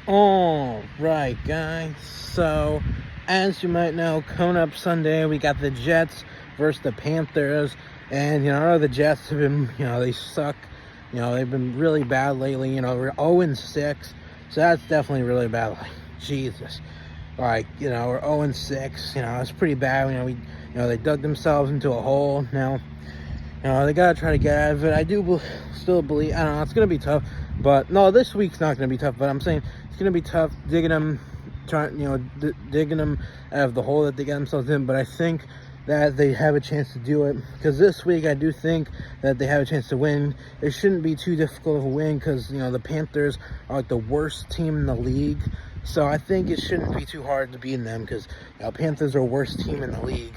All right, guys. So, as you might know, coming up Sunday, we got the Jets versus the Panthers. And, the Jets have been, they suck. They've been really bad lately. We're 0-6. So that's definitely really bad. Like, Jesus. Like, we're 0-6. It's pretty bad. They dug themselves into a hole. Now, they got to try to get out of it. I do still believe, I don't know, it's going to be tough. But, no, this week's not going to be tough. But I'm saying it's going to be tough digging them, digging them out of the hole that they got themselves in. But I think that they have a chance to do it. Because this week, I do think that they have a chance to win. It shouldn't be too difficult of a win because, the Panthers are like the worst team in the league. So I think it shouldn't be too hard to beat them because Panthers are the worst team in the league,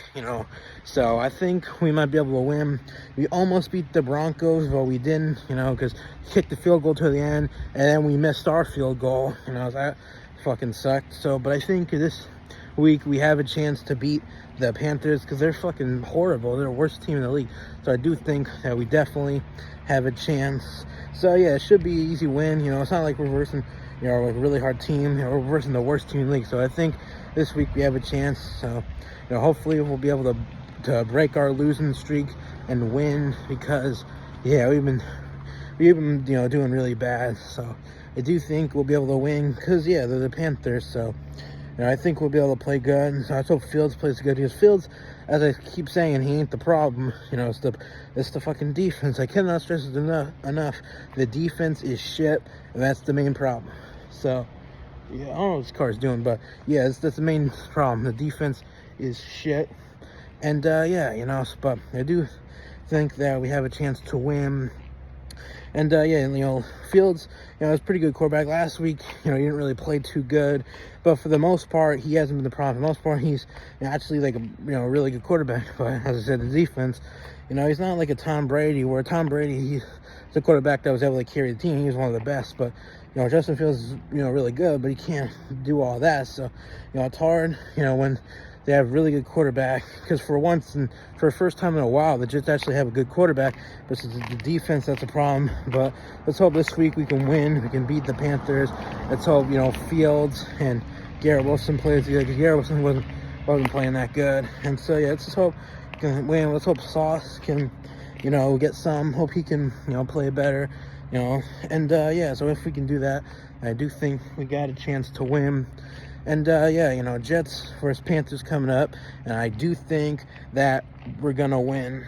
So I think we might be able to win. We almost beat the Broncos, but we didn't, because we kicked the field goal to the end, and then we missed our field goal, that fucking sucked. So, but I think this week we have a chance to beat the Panthers because they're fucking horrible. They're the worst team in the league. So I do think that we definitely have a chance. So yeah, it should be an easy win. It's not like we're versing, like a really hard team. We're versing the worst team in the league. So I think this week we have a chance. So, hopefully we'll be able to break our losing streak and win because, yeah, we've been doing really bad. So I do think we'll be able to win because, yeah, they're the Panthers. So, I think we'll be able to play good. So I hope Fields plays good because Fields, as I keep saying, he ain't the problem. It's the fucking defense. I cannot stress it enough. The defense is shit, and that's the main problem. So, yeah, I don't know what this car's doing, but yeah, that's the main problem. The defense is shit. And, yeah, but I do think that we have a chance to win. And, yeah, Fields, was a pretty good quarterback. Last week, he didn't really play too good. But for the most part, he hasn't been the problem. For the most part, he's actually like a, really good quarterback. But as I said, the defense, he's not like a Tom Brady, where Tom Brady, he's the quarterback that was able to carry the team. He was one of the best. But, Justin Fields is, really good, but he can't do all that. So, it's hard, when they have a really good quarterback, because for once and for the first time in a while, the Jets actually have a good quarterback, but it's the defense that's a problem. But let's hope this week we can win. We can beat the Panthers. Let's hope, Fields and Garrett Wilson plays good, because Garrett Wilson wasn't playing that good. And so, yeah, let's just hope we can win. Let's hope Sauce can, get some. Hope he can, play better, And, yeah, so if we can do that, I do think we got a chance to win. And, yeah, Jets versus Panthers coming up. And I do think that we're going to win.